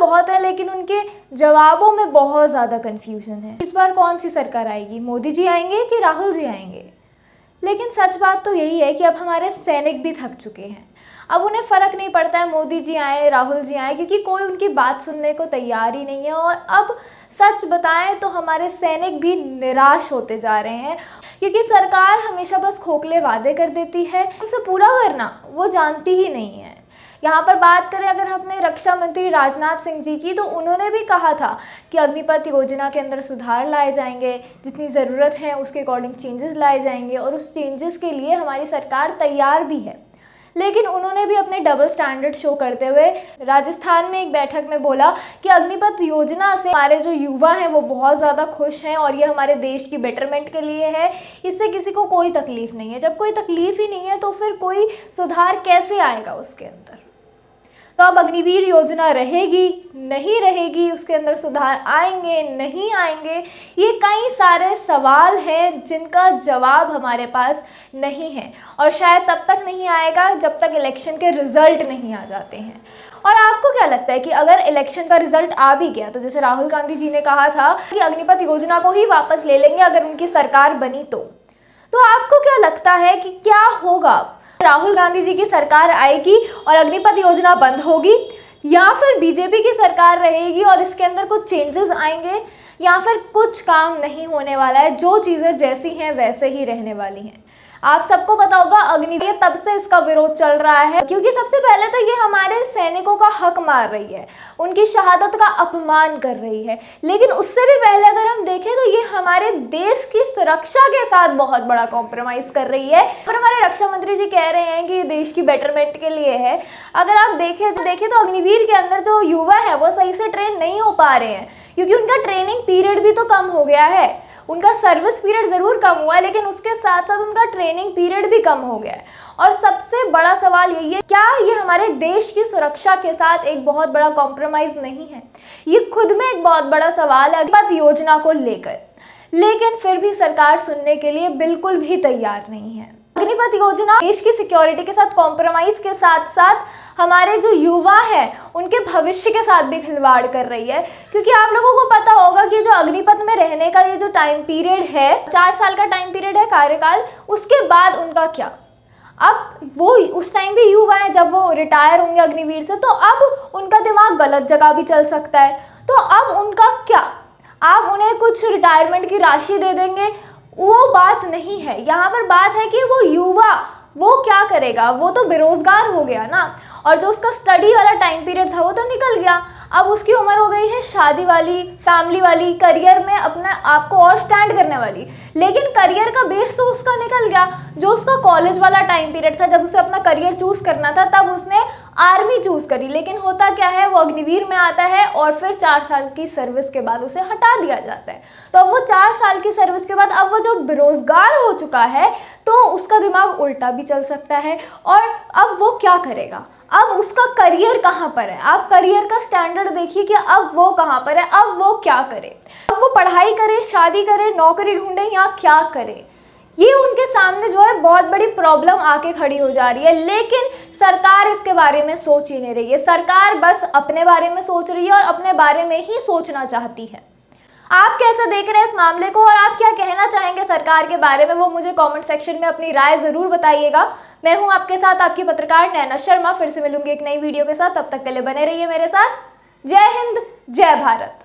बहुत है लेकिन उनके जवाबों में बहुत ज़्यादा कन्फ्यूजन है। इस बार कौन सी सरकार आएगी, मोदी जी आएंगे कि राहुल जी आएंगे? लेकिन सच बात तो यही है कि अब हमारे सैनिक भी थक चुके हैं। अब उन्हें फ़र्क नहीं पड़ता है मोदी जी आए राहुल जी आए, क्योंकि कोई उनकी बात सुनने को तैयार ही नहीं है। और अब सच बताएं तो हमारे सैनिक भी निराश होते जा रहे हैं, क्योंकि सरकार हमेशा बस खोखले वादे कर देती है, उसे पूरा करना वो जानती ही नहीं है। यहाँ पर बात करें अगर अपने रक्षा मंत्री राजनाथ सिंह जी की, तो उन्होंने भी कहा था कि अग्निपथ योजना के अंदर सुधार लाए जाएंगे, जितनी ज़रूरत है उसके अकॉर्डिंग चेंजेस लाए जाएंगे और उस चेंजेस के लिए हमारी सरकार तैयार भी है। लेकिन उन्होंने भी अपने डबल स्टैंडर्ड शो करते हुए राजस्थान में एक बैठक में बोला कि अग्निपथ योजना से हमारे जो युवा हैं वो बहुत ज़्यादा खुश हैं और ये हमारे देश की बेटरमेंट के लिए है, इससे किसी को कोई तकलीफ नहीं है। जब कोई तकलीफ ही नहीं है तो फिर कोई सुधार कैसे आएगा उसके अंदर? तो अब अग्निवीर योजना रहेगी नहीं रहेगी, उसके अंदर सुधार आएंगे नहीं आएंगे, ये कई सारे सवाल हैं जिनका जवाब हमारे पास नहीं है और शायद तब तक नहीं आएगा जब तक इलेक्शन के रिजल्ट नहीं आ जाते हैं। और आपको क्या लगता है कि अगर इलेक्शन का रिजल्ट आ भी गया तो जैसे राहुल गांधी जी ने कहा था कि अग्निपथ योजना को ही वापस ले लेंगे अगर उनकी सरकार बनी तो आपको क्या लगता है कि क्या होगा? राहुल गांधी जी की सरकार आएगी और अग्निपथ योजना बंद होगी, या फिर बीजेपी की सरकार रहेगी और इसके अंदर कुछ चेंजेस आएंगे, या फिर कुछ काम नहीं होने वाला है, जो चीज़ें जैसी हैं वैसे ही रहने वाली हैं? आप सबको पता होगा अग्निवीर तब से इसका विरोध चल रहा है क्योंकि सबसे पहले तो ये हमारे सैनिकों का हक मार रही है, उनकी शहादत का अपमान कर रही है। लेकिन उससे भी पहले अगर हम देखें तो ये हमारे देश की सुरक्षा के साथ बहुत बड़ा कॉम्प्रोमाइज़ कर रही है। पर हमारे रक्षा मंत्री जी कह रहे हैं कि देश की बेटरमेंट के लिए है। अगर आप देखें तो अग्निवीर के अंदर जो युवा है वो सही से ट्रेन नहीं हो पा रहे हैं क्योंकि उनका ट्रेनिंग पीरियड भी तो कम हो गया है। उनका सर्विस पीरियड ज़रूर कम हुआ है लेकिन उसके साथ साथ उनका ट्रेनिंग पीरियड भी कम हो गया है। और सबसे बड़ा सवाल यही है, क्या ये हमारे देश की सुरक्षा के साथ एक बहुत बड़ा कॉम्प्रोमाइज़ नहीं है? ये खुद में एक बहुत बड़ा सवाल है अग्निपथ योजना को लेकर, लेकिन फिर भी सरकार सुनने के लिए बिल्कुल भी तैयार नहीं है। अग्निपथ योजना देश की सिक्योरिटी के साथ कॉम्प्रोमाइज़ के साथ साथ हमारे जो युवा हैं उनके भविष्य के साथ भी खिलवाड़ कर रही है, क्योंकि आप लोगों को पता होगा कि जो अग्निपथ में रहने का ये जो टाइम पीरियड है, 4 साल का टाइम पीरियड है कार्यकाल, उसके बाद उनका क्या? अब वो उस टाइम भी युवा हैं, जब वो रिटायर होंगे अग्निवीर से तो अब उनका दिमाग गलत जगह भी चल सकता है, तो अब उनका क्या? आप उन्हें कुछ रिटायरमेंट की राशि दे देंगे, वो बात नहीं है। यहाँ पर बात है कि वो युवा वो क्या करेगा, वो तो बेरोजगार हो गया ना, और जो उसका स्टडी वाला टाइम पीरियड था वो तो निकल गया। अब उसकी उम्र हो गई है शादी वाली, फैमिली वाली, करियर में अपने आप को और स्टैंड करने वाली, लेकिन करियर का बेस तो उसका निकल गया। जो उसका कॉलेज वाला टाइम पीरियड था, जब उसे अपना करियर चूज करना था, तब उसने आर्मी चूज करी, लेकिन होता क्या है वो अग्निवीर में आता है और फिर 4 साल की सर्विस के बाद उसे हटा दिया जाता है। तो अब वो 4 साल की सर्विस के बाद अब वो जो बेरोजगार हो चुका है तो उसका दिमाग उल्टा भी चल सकता है, और अब वो क्या करेगा? अब उसका करियर कहाँ पर है? आप करियर का स्टैंडर्ड देखिए कि अब वो कहाँ पर है, अब वो क्या करे? अब वो पढ़ाई करे, शादी करे, नौकरी ढूंढे, या क्या करे? ये उनके सामने जो है बहुत बड़ी प्रॉब्लम आके खड़ी हो जा रही है, लेकिन सरकार इसके बारे में सोच ही नहीं रही है। सरकार बस अपने बारे में सोच रही है और अपने बारे में ही सोचना चाहती है। आप कैसे देख रहे हैं इस मामले को और आप क्या कहना चाहेंगे सरकार के बारे में, वो मुझे कमेंट सेक्शन में अपनी राय ज़रूर बताइएगा। मैं हूं आपके साथ आपकी पत्रकार नैना शर्मा, फिर से मिलूंगी एक नई वीडियो के साथ। तब तक के लिए बने रहिए मेरे साथ। जय हिंद, जय भारत।